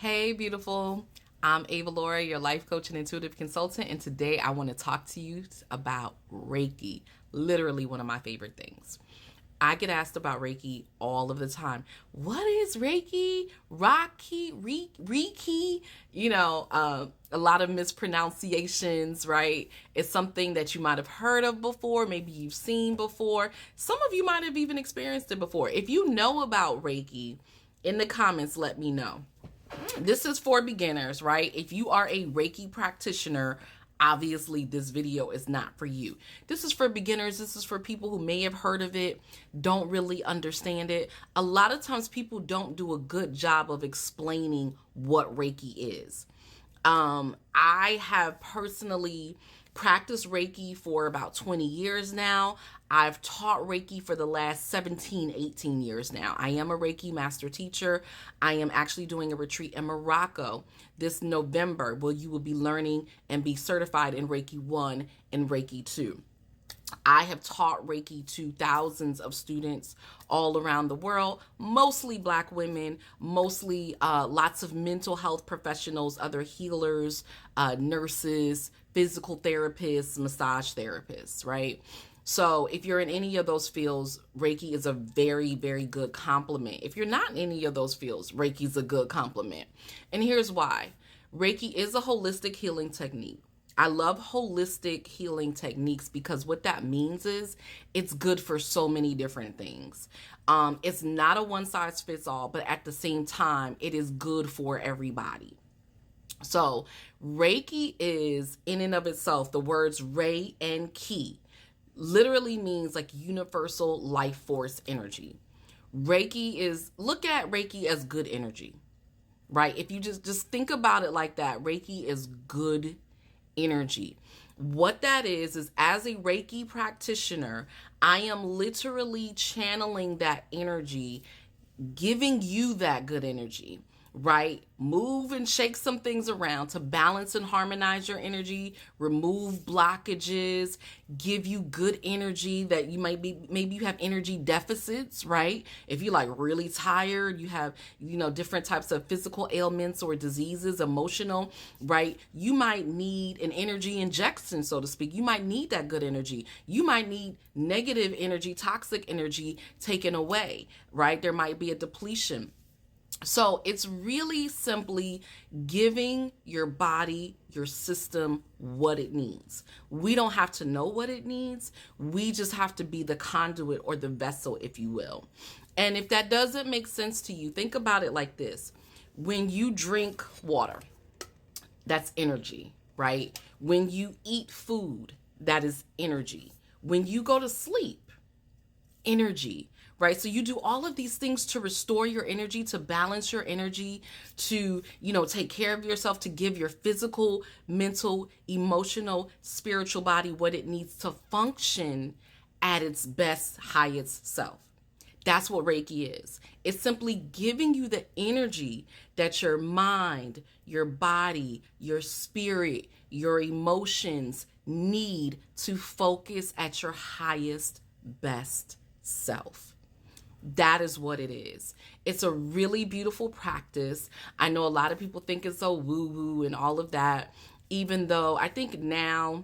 Hey, beautiful. I'm Avalaura, your life coach and intuitive consultant, and today I want to talk to you about Reiki, literally one of my favorite things. I get asked about Reiki all of the time. What is Reiki? Reiki? A lot of mispronunciations, right? It's something that you might have heard of before, maybe you've seen before. Some of you might have even experienced it before. If you know about Reiki, in the comments, let me know. This is for beginners, right? If you are a Reiki practitioner, obviously this video is not for you. This is for beginners. This is for people who may have heard of it, don't really understand it. A lot of times people don't do a good job of explaining what Reiki is. I have personally practiced Reiki for about 20 years now. I've taught Reiki for the last 17, 18 years now. I am a Reiki Master Teacher. I am actually doing a retreat in Morocco this November where you will be learning and be certified in Reiki 1 and Reiki 2. I have taught Reiki to thousands of students all around the world, mostly Black women, mostly lots of mental health professionals, other healers, nurses, physical therapists, massage therapists, right? So if you're in any of those fields, Reiki is a very, very good complement. If you're not in any of those fields, Reiki is a good complement. And here's why. Reiki is a holistic healing technique. I love holistic healing techniques because what that means is it's good for so many different things. It's not a one size fits all, but at the same time, it is good for everybody. So Reiki is in and of itself, the words Rei and Ki literally means like universal life force energy. Look at Reiki as good energy, right? If you just think about it like that, Reiki is good energy. What that is as a Reiki practitioner, I am literally channeling that energy, giving you that good energy, right? Move and shake some things around to balance and harmonize your energy, remove blockages, give you good energy that you maybe you have energy deficits, right? If you're like really tired, you have, different types of physical ailments or diseases, emotional, right? You might need an energy injection, so to speak. You might need that good energy. You might need negative energy, toxic energy taken away, right? There might be a depletion. So it's really simply giving your body, your system, what it needs. We don't have to know what it needs. We just have to be the conduit or the vessel, if you will. And if that doesn't make sense to you, think about it like this. When you drink water, that's energy, right? When you eat food, that is energy. When you go to sleep, energy, right? So you do all of these things to restore your energy, to balance your energy, to, take care of yourself, to give your physical, mental, emotional, spiritual body what it needs to function at its best, highest self. That's what Reiki is. It's simply giving you the energy that your mind, your body, your spirit, your emotions need to focus at your highest, best self. That is what it is. It's a really beautiful practice. I know a lot of people think it's so woo-woo and all of that, even though I think now,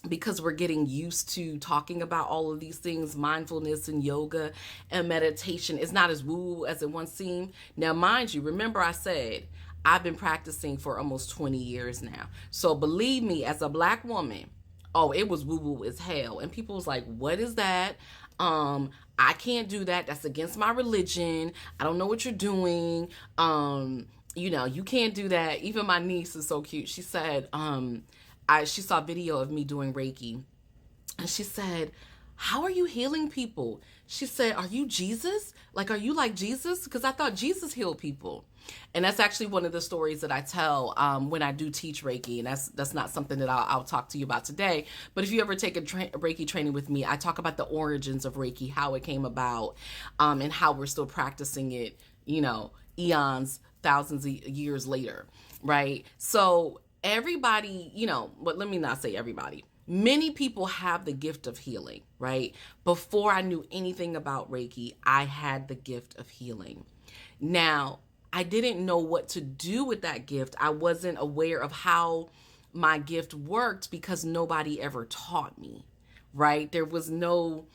because we're getting used to talking about all of these things, mindfulness and yoga and meditation is not as woo as it once seemed. Now, mind you, remember I said I've been practicing for almost 20 years now. So believe me, as a Black woman, it was woo-woo as hell. And people was like, what is that? I can't do that. That's against my religion. I don't know what you're doing. You can't do that. Even my niece is so cute. She said, she saw a video of me doing Reiki. And she said, how are you healing people? She said, are you Jesus? Like, are you like Jesus? Because I thought Jesus healed people. And that's actually one of the stories that I tell when I do teach Reiki. And that's not something that I'll talk to you about today. But if you ever take a Reiki training with me, I talk about the origins of Reiki, how it came about, and how we're still practicing it, eons, thousands of years later, right? So everybody, but let me not say everybody. Many people have the gift of healing, right? Before I knew anything about Reiki, I had the gift of healing. Now, I didn't know what to do with that gift. I wasn't aware of how my gift worked because nobody ever taught me, right? There was no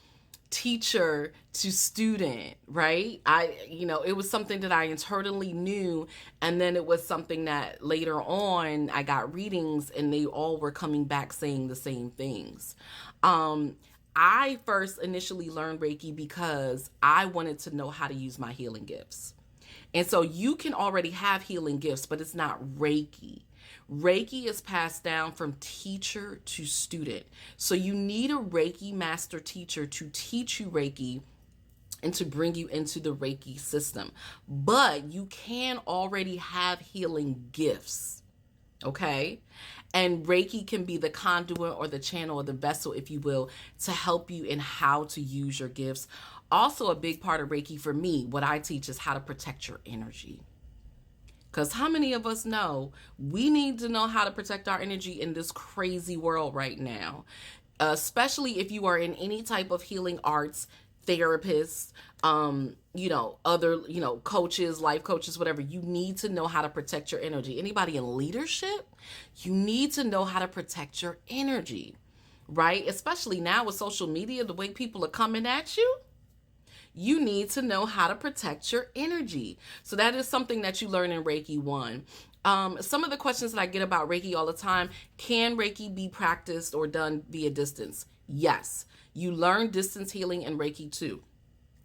teacher to student, right? It was something that I internally knew, and then it was something that later on I got readings and they all were coming back saying the same things. I first initially learned Reiki because I wanted to know how to use my healing gifts. And so you can already have healing gifts, but it's not Reiki. Reiki is passed down from teacher to student. So you need a Reiki Master Teacher to teach you Reiki and to bring you into the Reiki system. But you can already have healing gifts, okay? And Reiki can be the conduit or the channel or the vessel, if you will, to help you in how to use your gifts. Also, a big part of Reiki for me, what I teach is how to protect your energy. Because how many of us know we need to know how to protect our energy in this crazy world right now? Especially if you are in any type of healing arts, therapists, other, coaches, life coaches, whatever. You need to know how to protect your energy. Anybody in leadership, you need to know how to protect your energy, right? Especially now with social media, the way people are coming at you. You need to know how to protect your energy. So that is something that you learn in Reiki 1. Some of the questions that I get about Reiki all the time: can Reiki be practiced or done via distance? Yes. You learn distance healing in Reiki 2.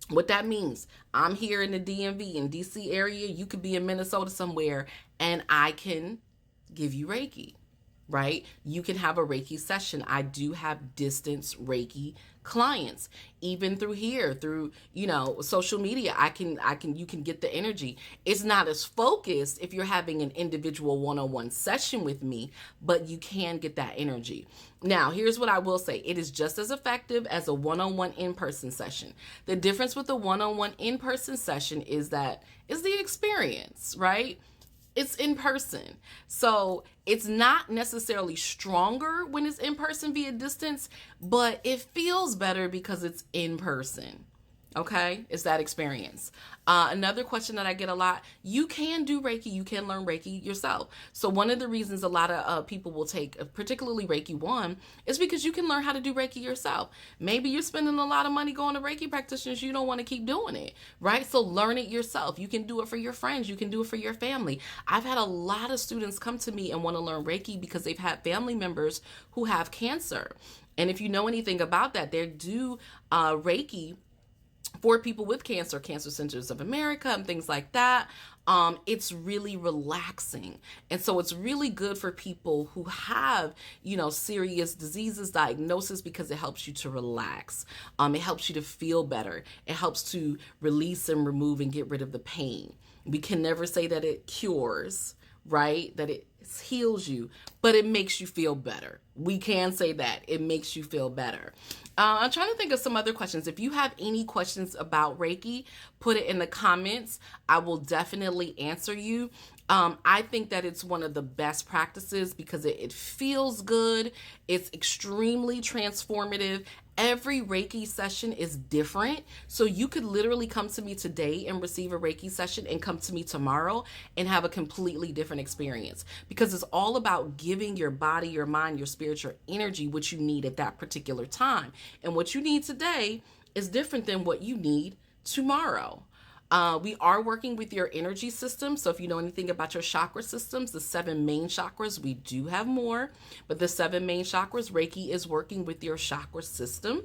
What that means, I'm here in the DMV in DC area. You could be in Minnesota somewhere and I can give you Reiki, right? You can have a Reiki session. I do have distance Reiki clients, even through here, through, social media. You can get the energy. It's not as focused if you're having an individual one-on-one session with me, but you can get that energy. Now, here's what I will say. It is just as effective as a one-on-one in-person session. The difference with the one-on-one in-person session is the experience, right? It's in person. So it's not necessarily stronger when it's in person via distance, but it feels better because it's in person. Okay, it's that experience. Another question that I get a lot: you can do Reiki, you can learn Reiki yourself. So one of the reasons a lot of people will take, particularly Reiki 1, is because you can learn how to do Reiki yourself. Maybe you're spending a lot of money going to Reiki practitioners, you don't want to keep doing it, right? So learn it yourself. You can do it for your friends, you can do it for your family. I've had a lot of students come to me and want to learn Reiki because they've had family members who have cancer. And if you know anything about that, they do Reiki for people with cancer Centers of America and things like that. It's really relaxing. And so it's really good for people who have, serious diseases, diagnosis, because it helps you to relax. It helps you to feel better. It helps to release and remove and get rid of the pain. We can never say that it cures, right? That it heals you, but it makes you feel better. We can say that it makes you feel better. I'm trying to think of some other questions. If you have any questions about Reiki, put it in the comments. I will definitely answer you. I think that it's one of the best practices because it feels good. It's extremely transformative. Every Reiki session is different. So you could literally come to me today and receive a Reiki session and come to me tomorrow and have a completely different experience, because it's all about giving your body, your mind, your spirit, your energy what you need at that particular time. And what you need today is different than what you need tomorrow. We are working with your energy system. So if you know anything about your chakra systems, the 7 main chakras, we do have more, but the 7 main chakras, Reiki is working with your chakra system.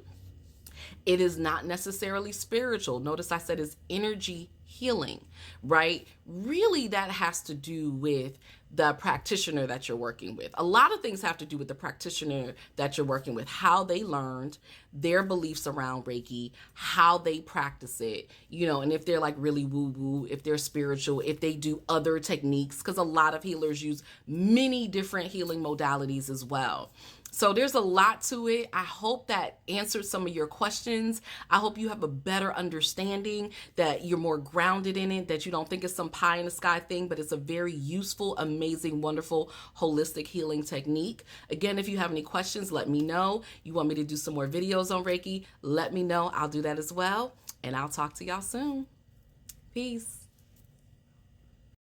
It is not necessarily spiritual. Notice I said it's energy healing, right? Really, that has to do with the practitioner that you're working with. A lot of things have to do with the practitioner that you're working with, how they learned, their beliefs around Reiki, how they practice it, and if they're like really woo-woo, if they're spiritual, if they do other techniques, because a lot of healers use many different healing modalities as well. So there's a lot to it. I hope that answered some of your questions. I hope you have a better understanding, that you're more grounded in it, that you don't think it's some pie in the sky thing, but it's a very useful, amazing, wonderful, holistic healing technique. Again, if you have any questions, let me know. You want me to do some more videos on Reiki, let me know. I'll do that as well. And I'll talk to y'all soon. Peace.